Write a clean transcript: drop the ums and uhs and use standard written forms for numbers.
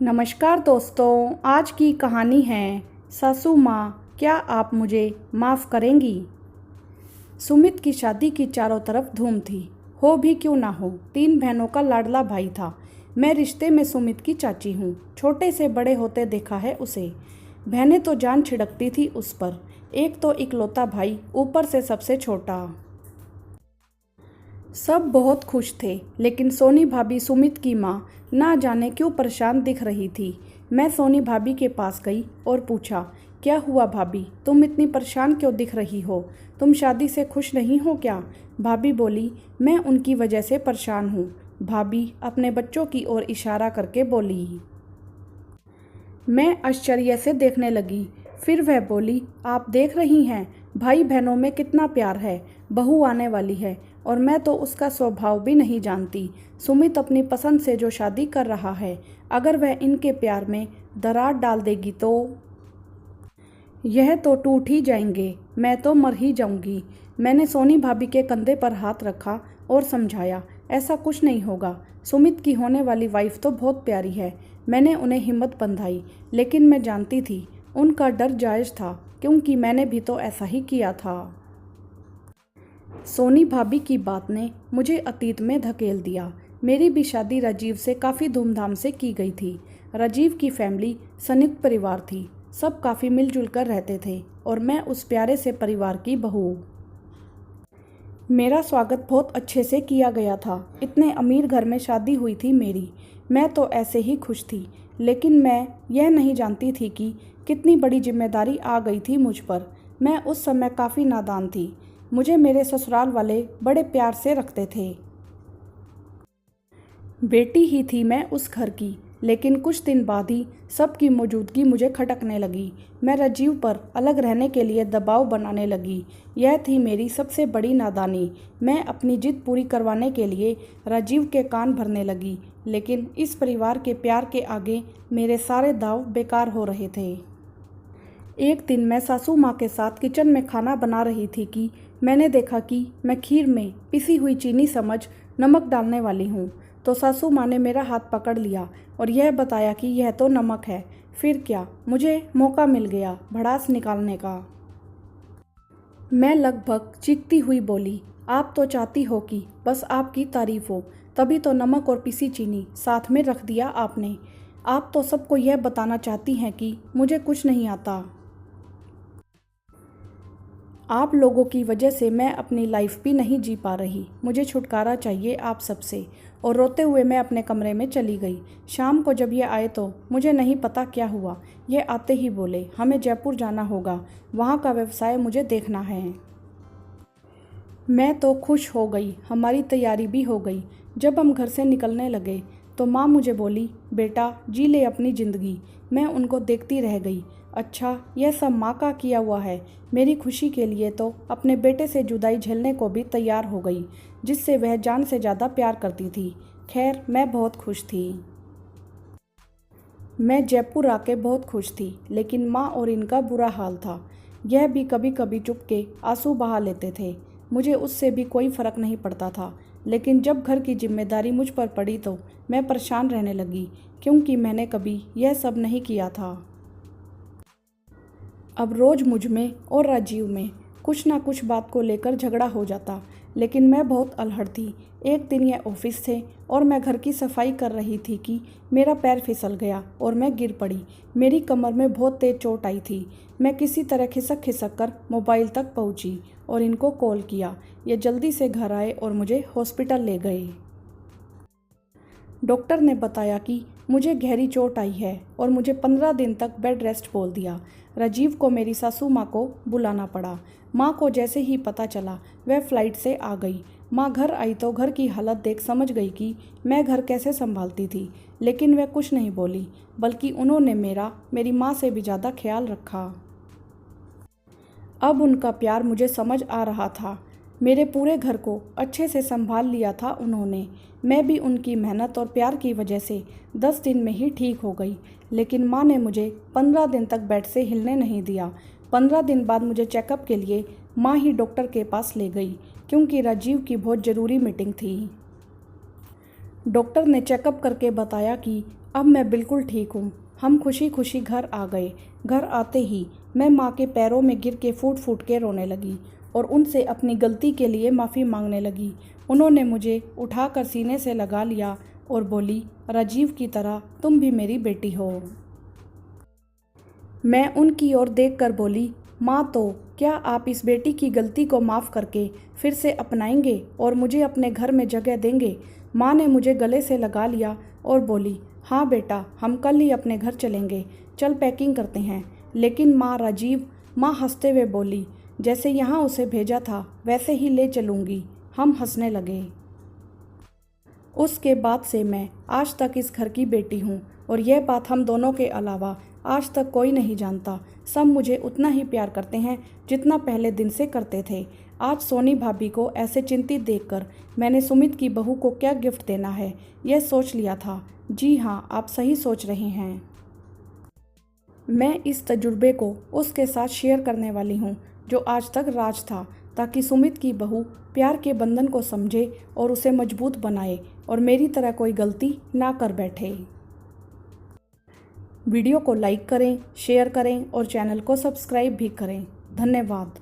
नमस्कार दोस्तों, आज की कहानी है सासू माँ, क्या आप मुझे माफ़ करेंगी। सुमित की शादी की चारों तरफ धूम थी। हो भी क्यों ना हो, 3 बहनों का लाडला भाई था। मैं रिश्ते में सुमित की चाची हूँ। छोटे से बड़े होते देखा है उसे। बहनें तो जान छिड़कती थी उस पर। एक तो इकलौता भाई, ऊपर से सबसे छोटा। सब बहुत खुश थे, लेकिन सोनी भाभी, सुमित की माँ, ना जाने क्यों परेशान दिख रही थी। मैं सोनी भाभी के पास गई और पूछा, क्या हुआ भाभी, तुम इतनी परेशान क्यों दिख रही हो? तुम शादी से खुश नहीं हो क्या? भाभी बोली, मैं उनकी वजह से परेशान हूँ। भाभी अपने बच्चों की ओर इशारा करके बोली। मैं आश्चर्य से देखने लगी। फिर वह बोली, आप देख रही हैं भाई बहनों में कितना प्यार है। बहू आने वाली है और मैं तो उसका स्वभाव भी नहीं जानती। सुमित अपनी पसंद से जो शादी कर रहा है, अगर वह इनके प्यार में दरार डाल देगी तो यह तो टूट ही जाएंगे। मैं तो मर ही जाऊंगी। मैंने सोनी भाभी के कंधे पर हाथ रखा और समझाया, ऐसा कुछ नहीं होगा। सुमित की होने वाली वाइफ तो बहुत प्यारी है। मैंने उन्हें हिम्मत बंधाई, लेकिन मैं जानती थी उनका डर जायज़ था, क्योंकि मैंने भी तो ऐसा ही किया था। सोनी भाभी की बात ने मुझे अतीत में धकेल दिया। मेरी भी शादी राजीव से काफ़ी धूमधाम से की गई थी। राजीव की फैमिली संयुक्त परिवार थी। सब काफ़ी मिलजुल कर रहते थे और मैं उस प्यारे से परिवार की बहू। मेरा स्वागत बहुत अच्छे से किया गया था। इतने अमीर घर में शादी हुई थी मेरी। मैं तो ऐसे ही खुश थी, लेकिन मैं यह नहीं जानती थी कि कितनी बड़ी जिम्मेदारी आ गई थी मुझ पर। मैं उस समय काफ़ी नादान थी। मुझे मेरे ससुराल वाले बड़े प्यार से रखते थे। बेटी ही थी मैं उस घर की, लेकिन कुछ दिन बाद ही सबकी मौजूदगी मुझे खटकने लगी। मैं राजीव पर अलग रहने के लिए दबाव बनाने लगी। यह थी मेरी सबसे बड़ी नादानी। मैं अपनी जिद पूरी करवाने के लिए राजीव के कान भरने लगी, लेकिन इस परिवार के प्यार के आगे मेरे सारे दांव बेकार हो रहे थे। एक दिन मैं सासू माँ के साथ किचन में खाना बना रही थी कि मैंने देखा कि मैं खीर में पिसी हुई चीनी समझ नमक डालने वाली हूँ, तो सासू माँ ने मेरा हाथ पकड़ लिया और यह बताया कि यह तो नमक है। फिर क्या, मुझे मौका मिल गया भड़ास निकालने का। मैं लगभग चीखती हुई बोली, आप तो चाहती हो कि बस आपकी तारीफ हो, तभी तो नमक और पिसी चीनी साथ में रख दिया आपने। आप तो सबको यह बताना चाहती हैं कि मुझे कुछ नहीं आता। आप लोगों की वजह से मैं अपनी लाइफ भी नहीं जी पा रही। मुझे छुटकारा चाहिए आप सबसे। और रोते हुए मैं अपने कमरे में चली गई। शाम को जब ये आए तो मुझे नहीं पता क्या हुआ। ये आते ही बोले, हमें जयपुर जाना होगा, वहाँ का व्यवसाय मुझे देखना है। मैं तो खुश हो गई। हमारी तैयारी भी हो गई। जब हम घर से निकलने लगे तो माँ मुझे बोली, बेटा जी ले अपनी ज़िंदगी। मैं उनको देखती रह गई। अच्छा, यह सब माँ का किया हुआ है। मेरी खुशी के लिए तो अपने बेटे से जुदाई झेलने को भी तैयार हो गई, जिससे वह जान से ज़्यादा प्यार करती थी। खैर, मैं बहुत खुश थी। मैं जयपुर आके बहुत खुश थी, लेकिन माँ और इनका बुरा हाल था। यह भी कभी कभी चुपके आंसू बहा लेते थे। मुझे उससे भी कोई फ़र्क नहीं पड़ता था, लेकिन जब घर की जिम्मेदारी मुझ पर पड़ी तो मैं परेशान रहने लगी, क्योंकि मैंने कभी यह सब नहीं किया था। अब रोज़ मुझ में और राजीव में कुछ ना कुछ बात को लेकर झगड़ा हो जाता, लेकिन मैं बहुत अल्हड़ थी। एक दिन यह ऑफिस थे और मैं घर की सफाई कर रही थी कि मेरा पैर फिसल गया और मैं गिर पड़ी। मेरी कमर में बहुत तेज चोट आई थी। मैं किसी तरह खिसक खिसक कर मोबाइल तक पहुंची और इनको कॉल किया। ये जल्दी से घर आए और मुझे हॉस्पिटल ले गए। डॉक्टर ने बताया कि मुझे गहरी चोट आई है और मुझे 15 दिन तक बेड रेस्ट बोल दिया। राजीव को मेरी सासू माँ को बुलाना पड़ा। माँ को जैसे ही पता चला, वह फ्लाइट से आ गई। माँ घर आई तो घर की हालत देख समझ गई कि मैं घर कैसे संभालती थी, लेकिन वह कुछ नहीं बोली, बल्कि उन्होंने मेरी माँ से भी ज़्यादा ख्याल रखा। अब उनका प्यार मुझे समझ आ रहा था। मेरे पूरे घर को अच्छे से संभाल लिया था उन्होंने। मैं भी उनकी मेहनत और प्यार की वजह से 10 दिन में ही ठीक हो गई, लेकिन माँ ने मुझे 15 दिन तक बेड से हिलने नहीं दिया। 15 दिन बाद मुझे चेकअप के लिए माँ ही डॉक्टर के पास ले गई, क्योंकि राजीव की बहुत ज़रूरी मीटिंग थी। डॉक्टर ने चेकअप करके बताया कि अब मैं बिल्कुल ठीक हूँ। हम खुशी खुशी घर आ गए। घर आते ही मैं माँ के पैरों में गिर के फूट फूट के रोने लगी और उनसे अपनी गलती के लिए माफ़ी मांगने लगी। उन्होंने मुझे उठाकर सीने से लगा लिया और बोली, राजीव की तरह तुम भी मेरी बेटी हो। मैं उनकी ओर देखकर बोली, माँ तो क्या आप इस बेटी की गलती को माफ़ करके फिर से अपनाएंगे और मुझे अपने घर में जगह देंगे? माँ ने मुझे गले से लगा लिया और बोली, हाँ बेटा, हम कल ही अपने घर चलेंगे। चल पैकिंग करते हैं। लेकिन माँ राजीव, माँ हंसते हुए बोली, जैसे यहाँ उसे भेजा था वैसे ही ले चलूँगी। हम हंसने लगे। उसके बाद से मैं आज तक इस घर की बेटी हूँ और यह बात हम दोनों के अलावा आज तक कोई नहीं जानता। सब मुझे उतना ही प्यार करते हैं जितना पहले दिन से करते थे। आज सोनी भाभी को ऐसे चिंतित देखकर मैंने सुमित की बहू को क्या गिफ्ट देना है यह सोच लिया था। जी हाँ, आप सही सोच रहे हैं। मैं इस तजुर्बे को उसके साथ शेयर करने वाली हूँ जो आज तक राज था, ताकि सुमित की बहू प्यार के बंधन को समझे और उसे मजबूत बनाए और मेरी तरह कोई गलती ना कर बैठे। वीडियो को लाइक करें, शेयर करें और चैनल को सब्सक्राइब भी करें। धन्यवाद।